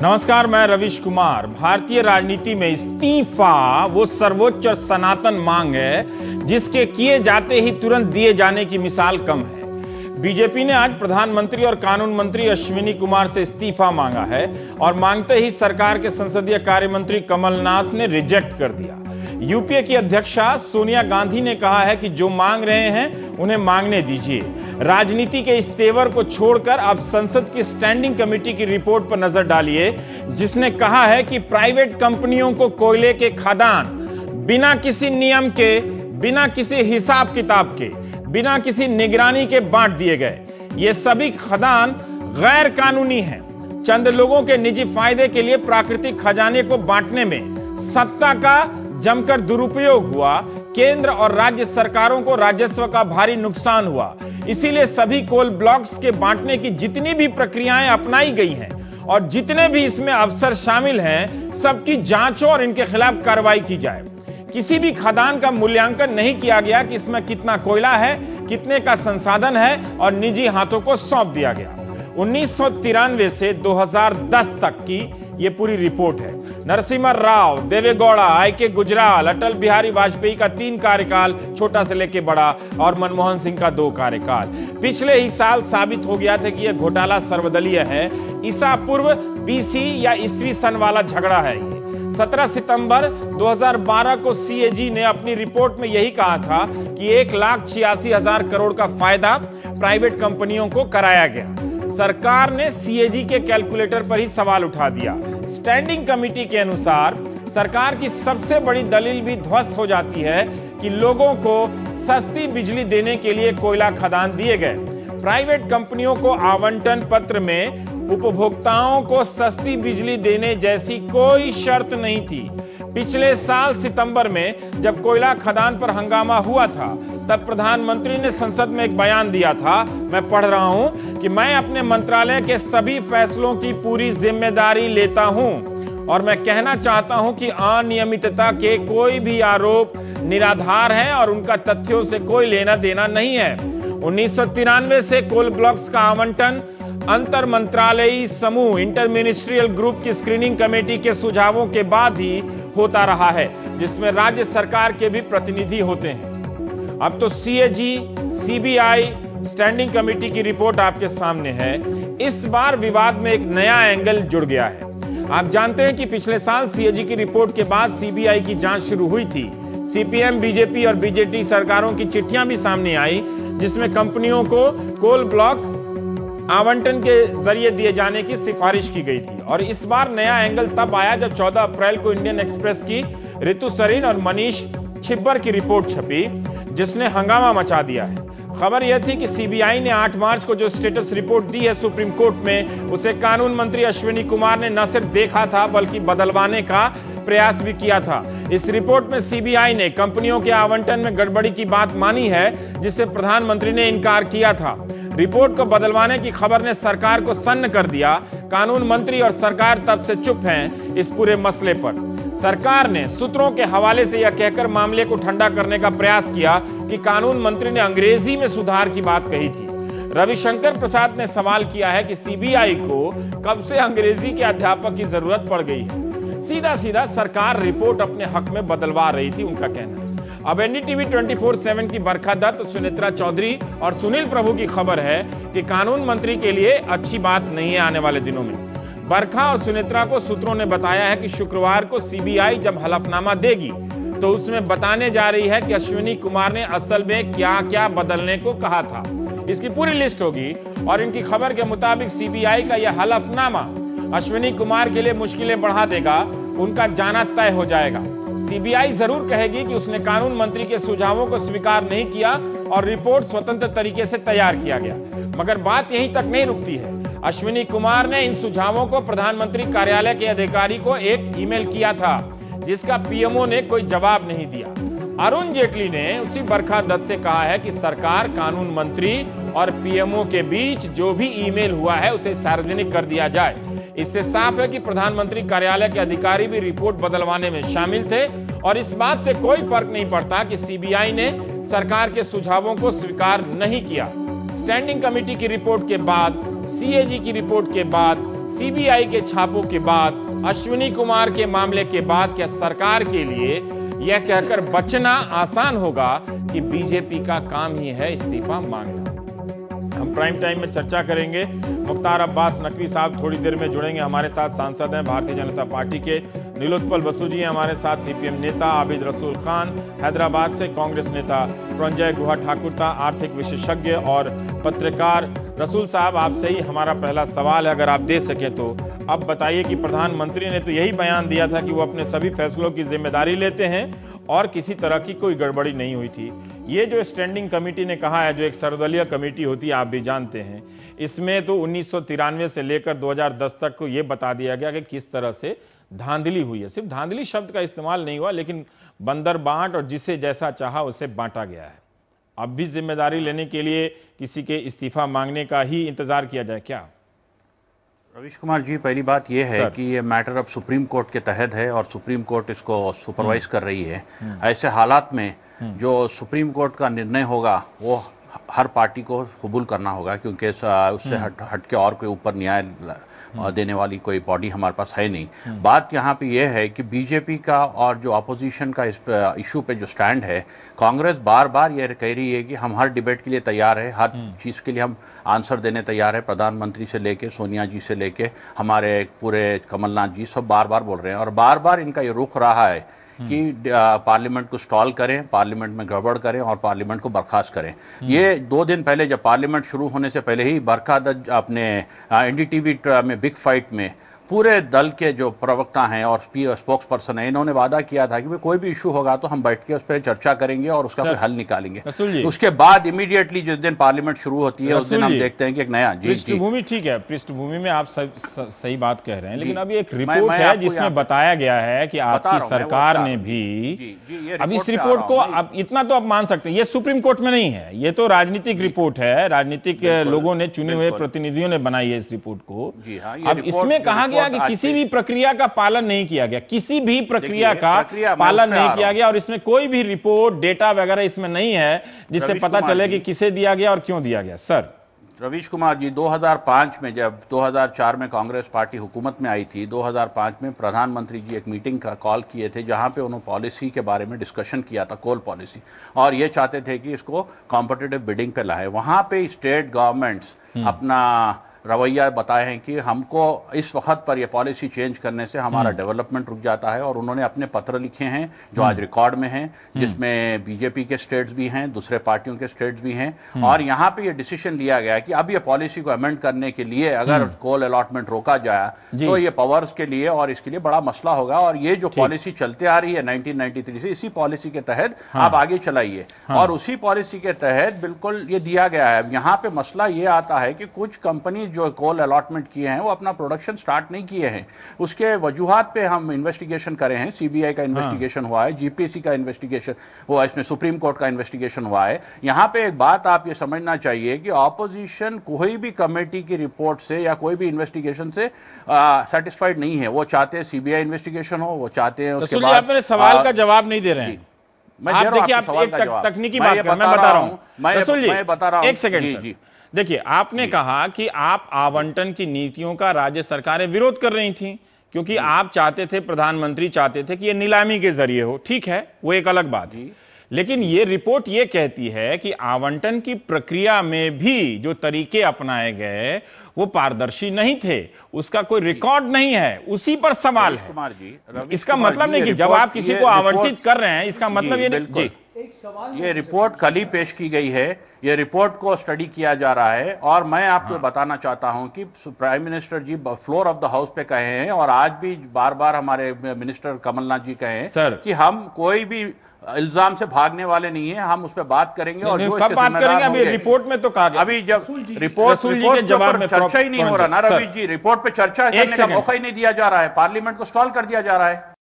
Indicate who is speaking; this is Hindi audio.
Speaker 1: नमस्कार, मैं रविश कुमार। भारतीय राजनीति में इस्तीफा वो सर्वोच्च और सनातन मांग है जिसके किए जाते ही तुरंत दिए जाने की मिसाल कम है। बीजेपी ने आज प्रधानमंत्री और कानून मंत्री अश्विनी कुमार से इस्तीफा मांगा है और मांगते ही सरकार के संसदीय कार्य मंत्री कमलनाथ ने रिजेक्ट कर दिया। यूपीए की अध्यक्षा सोनिया गांधी ने कहा है कि जो मांग रहे हैं उन्हें मांगने दीजिए। राजनीति के इस तेवर को छोड़कर अब संसद की स्टैंडिंग कमेटी की रिपोर्ट पर नजर डालिए, जिसने कहा है कि प्राइवेट कंपनियों को कोयले के खदान बिना किसी नियम के, बिना किसी हिसाब किताब के, बिना किसी निगरानी के बांट दिए गए। ये सभी खदान गैर कानूनी हैं। चंद लोगों के निजी फायदे के लिए प्राकृतिक खजाने को बांटने में सत्ता का जमकर दुरुपयोग हुआ। केंद्र और राज्य सरकारों को राजस्व का भारी नुकसान हुआ। इसीलिए सभी कोल ब्लॉक्स के बांटने की जितनी भी प्रक्रियाएं अपनाई गई हैं और जितने भी इसमें अफसर शामिल हैं, सबकी जांच और इनके खिलाफ कार्रवाई की जाए। किसी भी खदान का मूल्यांकन नहीं किया गया कि इसमें कितना कोयला है, कितने का संसाधन है, और निजी हाथों को सौंप दिया गया। 1993 से 2010 तक की ये पूरी रिपोर्ट है। नरसिम्हा राव, देवेगौड़ा, आई.के. गुजराल, अटल बिहारी वाजपेयी का 3 कार्यकाल, छोटा से लेके बड़ा, और मनमोहन सिंह का 2 कार्यकाल। पिछले ही साल साबित हो गया था कि यह घोटाला सर्वदलीय है। ईसा पूर्व BC या ईस्वी सन वाला झगड़ा है ये। 17 सितंबर 2012 को CAG ने अपनी रिपोर्ट में यही कहा था कि 1,86,000 करोड़ का फायदा प्राइवेट कंपनियों को कराया गया। सरकार ने CAG के कैलकुलेटर पर ही सवाल उठा दिया। स्टैंडिंग कमेटी के अनुसार सरकार की सबसे बड़ी दलील भी ध्वस्त हो जाती है कि लोगों को सस्ती बिजली देने के लिए कोयला खदान दिए गए। प्राइवेट कंपनियों को आवंटन पत्र में उपभोक्ताओं को सस्ती बिजली देने जैसी कोई शर्त नहीं थी। पिछले साल सितंबर में जब कोयला खदान पर हंगामा हुआ था, तब प्रधानमंत्री ने संसद में एक बयान दिया था, मैं पढ़ रहा हूं, कि मैं अपने मंत्रालय के सभी फैसलों की पूरी जिम्मेदारी लेता हूं और मैं कहना चाहता हूं कि अनियमितता के कोई भी आरोप निराधार हैं और उनका तथ्यों से कोई लेना देना नहीं है। 1993 से कोल ब्लॉक्स का आवंटन अंतर मंत्रालयी समूह इंटर मिनिस्ट्रियल ग्रुप की स्क्रीनिंग कमेटी के सुझावों के बाद ही होता रहा है, जिसमें राज्य सरकार के भी प्रतिनिधि होते हैं। अब तो CAG, CBI स्टैंडिंग कमेटी की रिपोर्ट आपके सामने है। इस बार विवाद में एक नया एंगल जुड़ गया है। आप जानते हैं कि पिछले साल CAG की रिपोर्ट के बाद CBI की जांच शुरू हुई थी। CPM, BJP और BJT सरकारों की चिट्ठियां भी सामने आई, जिसमें कंपनियों को कोल ब्लॉक्स आवंटन के जरिए दिए जाने की सिफारिश की गई थी। और इस बार नया एंगल तब आया जब 14 अप्रैल को इंडियन एक्सप्रेस की ऋतु सरीन और मनीष छिब्बर की रिपोर्ट छपी, जिसने हंगामा मचा दिया है। खबर यह थी कि CBI ने 8 मार्च को जो स्टेटस रिपोर्ट दी है सुप्रीम कोर्ट में, उसे कानून मंत्री अश्विनी कुमार ने न सिर्फ देखा था बल्कि बदलवाने का प्रयास भी किया था। इस रिपोर्ट में CBI ने कंपनियों के आवंटन में गड़बड़ी की बात मानी है, जिससे प्रधानमंत्री ने इनकार किया था। रिपोर्ट को बदलवाने की खबर ने सरकार को सन्न कर दिया। कानून मंत्री और सरकार तब से चुप हैं इस पूरे मसले पर। सरकार ने सूत्रों के हवाले से यह कहकर मामले को ठंडा करने का प्रयास किया कि कानून मंत्री ने अंग्रेजी में सुधार की बात कही थी। रविशंकर प्रसाद ने सवाल किया है कि CBI को कब से अंग्रेजी के अध्यापक की जरूरत पड़ गई है। सीधा सीधा सरकार रिपोर्ट अपने हक में बदलवा रही थी, उनका कहना है। अब NDTV 24/7 की बरखा दत्त, सुनेत्रा चौधरी और सुनील प्रभु की खबर है कि कानून मंत्री के लिए अच्छी बात नहीं है आने वाले दिनों में। बरखा और सुनेत्रा को सूत्रों ने बताया है कि शुक्रवार को CBI जब हलफनामा देगी तो उसमें बताने जा रही है कि अश्विनी कुमार ने असल में क्या क्या बदलने को कहा था। इसकी पूरी लिस्ट होगी और इनकी खबर के मुताबिक CBI का यह हलफनामा अश्विनी कुमार के लिए मुश्किलें बढ़ा देगा। उनका जाना तय हो जाएगा। CBI जरूर कहेगी कि उसने कानून मंत्री के सुझावों को स्वीकार नहीं किया और रिपोर्ट स्वतंत्र तरीके से तैयार किया गया। मगर बात यहीं तक नहीं रुकती है। अश्विनी कुमार ने इन सुझावों को प्रधानमंत्री कार्यालय के अधिकारी को एक ईमेल किया था, जिसका PMO ने कोई जवाब नहीं दिया। अरुण जेटली ने उसी बरखा दत्त से कहा है कि सरकार, कानून मंत्री और PMO के बीच जो भी ईमेल हुआ है उसे सार्वजनिक कर दिया जाए। इससे साफ है कि प्रधानमंत्री कार्यालय के अधिकारी भी रिपोर्ट बदलवाने में शामिल थे और इस बात से कोई फर्क नहीं पड़ता कि CBI ने सरकार के सुझावों को स्वीकार नहीं किया। स्टैंडिंग कमेटी की रिपोर्ट के बाद, CAG की रिपोर्ट के बाद सीबीआई के छापों के बाद, अश्विनी कुमार के मामले के बाद क्या सरकार के लिए यह कहकर बचना आसान होगा कि बीजेपी का काम ही है इस्तीफा मांगना? हम प्राइम टाइम में चर्चा करेंगे। मुख्तार अब्बास नकवी साहब थोड़ी देर में जुड़ेंगे हमारे साथ। सांसद हैं भारतीय जनता पार्टी के। नीलोत्पल बसु जी हैं हमारे साथ, सीपीएम नेता। आबिद रसूल खान हैदराबाद से, कांग्रेस नेता। प्रंजय गुहा ठाकुरता, आर्थिक विशेषज्ञ और पत्रकार। रसूल साहब, आपसे ही हमारा पहला सवाल है, अगर आप दे सकें तो। अब बताइए कि प्रधानमंत्री ने तो यही बयान दिया था कि वो अपने सभी फैसलों की जिम्मेदारी लेते हैं और किसी तरह की कोई गड़बड़ी नहीं हुई थी। ये जो स्टैंडिंग कमेटी ने कहा है, जो एक सर्वदलीय कमेटी होती है, आप भी जानते हैं, इसमें तो 1993 से लेकर 2010 तक को ये बता दिया गया कि किस तरह से धांधली हुई है। सिर्फ धांधली शब्द का इस्तेमाल नहीं हुआ, लेकिन बंदर बांट और जिसे जैसा चाहा उसे बांटा गया है। अब भी जिम्मेदारी लेने के लिए किसी के इस्तीफा मांगने का ही इंतजार किया जाए क्या?
Speaker 2: रवीश कुमार जी, पहली बात यह है कि ये मैटर अब सुप्रीम कोर्ट के तहत है और सुप्रीम कोर्ट इसको सुपरवाइज कर रही है। ऐसे हालात में जो सुप्रीम कोर्ट का निर्णय होगा वो हर पार्टी को कबूल करना होगा, क्योंकि उससे हट के और कोई ऊपर न्याय देने वाली कोई बॉडी हमारे पास है नहीं। बात यहाँ पे ये है कि बीजेपी का और जो अपोजिशन का इस इशू पे जो स्टैंड है, कांग्रेस बार बार ये कह रही है कि हम हर डिबेट के लिए तैयार है, हर चीज़ के लिए हम आंसर देने तैयार है। प्रधानमंत्री से लेके सोनिया जी से लेके हमारे पूरे कमलनाथ जी सब बार बार बोल रहे हैं और बार बार इनका ये रुख रहा है कि पार्लियामेंट को स्टॉल करें, पार्लियामेंट में गड़बड़ करें और पार्लियामेंट को बर्खास्त करें। ये 2 दिन पहले जब पार्लियामेंट शुरू होने से पहले ही बरखादत अपने एनडीटीवी में बिग फाइट में पूरे दल के जो प्रवक्ता हैं और स्पोक्स पर्सन हैं, इन्होंने वादा किया था कि कोई भी इशू होगा तो हम बैठ के उस पर चर्चा करेंगे और उसका कोई हल निकालेंगे। उसके बाद इमीडिएटली जिस दिन पार्लियामेंट शुरू होती है उस दिन हम देखते हैं कि एक नया
Speaker 1: पृष्ठभूमि, ठीक है, पृष्ठभूमि में आप सही बात कह रहे हैं, लेकिन अभी एक रिपोर्ट है जिसमें बताया गया है कि आपकी सरकार ने भी अब इस रिपोर्ट को, अब इतना तो आप मान सकते हैं, ये सुप्रीम कोर्ट में नहीं है, ये तो राजनीतिक रिपोर्ट है, राजनीतिक लोगों ने, चुने हुए प्रतिनिधियों ने बनाई है इस रिपोर्ट को। अब इसमें कहा कि किसी भी प्रक्रिया का पालन नहीं किया गया, किसी भी प्रक्रिया का पालन नहीं किया गया और इसमें कोई भी रिपोर्ट, डेटा वगैरह इसमें नहीं है जिससे पता चले कि किसे दिया गया और क्यों दिया गया। सर
Speaker 2: रवीश कुमार जी, 2005 में जब 2004 में कांग्रेस पार्टी हुकूमत में आई थी, 2005 में प्रधानमंत्री जी एक मीटिंग का कॉल किए थे जहां पे उन्होंने पॉलिसी के बारे में डिस्कशन किया था, कोल पॉलिसी, और ये चाहते थे कि इसको कॉम्पिटिटिव बिडिंग पे लाए। वहां पे स्टेट गवर्नमेंट्स अपना रवैया बताए हैं कि हमको इस वक्त पर यह पॉलिसी चेंज करने से हमारा डेवलपमेंट रुक जाता है, और उन्होंने अपने पत्र लिखे हैं जो आज रिकॉर्ड में हैं, जिसमें बीजेपी के स्टेट्स भी हैं, दूसरे पार्टियों के स्टेट्स भी हैं, और यहाँ पे ये डिसीजन लिया गया कि अब ये पॉलिसी को अमेंड करने के लिए अगर कोल अलॉटमेंट रोका जाए तो ये पावर्स के लिए और इसके लिए बड़ा मसला होगा, और ये जो पॉलिसी चलते आ रही है 1993 से, इसी पॉलिसी के तहत आप आगे चलाइए। और उसी पॉलिसी के तहत बिल्कुल ये दिया गया है। यहाँ पे मसला ये आता है कि कुछ कंपनी जो कोल अलॉटमेंट किए हैं वो अपना प्रोडक्शन स्टार्ट नहीं किए हैं, उसके वजूहात पे हम इन्वेस्टिगेशन करे हैं। सीबीआई का इन्वेस्टिगेशन हुआ है, जीपीसी का इन्वेस्टिगेशन हुआ, इसमें सुप्रीम कोर्ट का इन्वेस्टिगेशन हुआ है। यहाँ पे एक बात आप ये समझना चाहिए कि ऑपोजिशन कोई भी कमेटी की रिपोर्ट से या कोई भी इन्वेस्टिगेशन से सेटिस्फाइड नहीं है। वो चाहते हैं सीबीआई इन्वेस्टिगेशन हो, वो चाहते हैं उसके बाद।
Speaker 1: आप मेरे सवाल का जवाब नहीं दे रहे हैं। आप देखिए, आप एक तकनीकी बात कर, मैं बता रहा हूं, मैं बता रहा हूं, एक सेकंड जी। देखिए, आपने कहा कि आप आवंटन की नीतियों का राज्य सरकारें विरोध कर रही थी क्योंकि आप चाहते थे, प्रधानमंत्री चाहते थे कि यह नीलामी के जरिए हो। ठीक है, वो एक अलग बात है, लेकिन ये रिपोर्ट ये कहती है कि आवंटन की प्रक्रिया में भी जो तरीके अपनाए गए वो पारदर्शी नहीं थे, उसका कोई रिकॉर्ड नहीं है, उसी पर सवाल है।
Speaker 2: कुमार जी,
Speaker 1: इसका मतलब नहीं कि जब आप किसी को आवंटित कर रहे हैं, इसका मतलब ये नहीं।
Speaker 2: ये रिपोर्ट कल ही पेश की गई है, ये रिपोर्ट को स्टडी किया जा रहा है, और मैं आपको बताना चाहता हूं कि prime minister ji floor of the house पे कहे हैं, और आज भी बार बार हमारे मिनिस्टर कमलनाथ जी कहे हैं कि हम कोई भी इल्जाम से भागने वाले नहीं है, हम उस पर बात करेंगे। और जो
Speaker 1: कब बात करेंगे? अभी रिपोर्ट में तो कहा गया,
Speaker 2: अभी जब रिपोर्ट के जवाब में चर्चा ही नहीं हो रहा ना रवि जी, रिपोर्ट पे चर्चा करने का मौका ही नहीं दिया जा रहा है, पार्लियामेंट को स्टॉल कर दिया जा रहा है।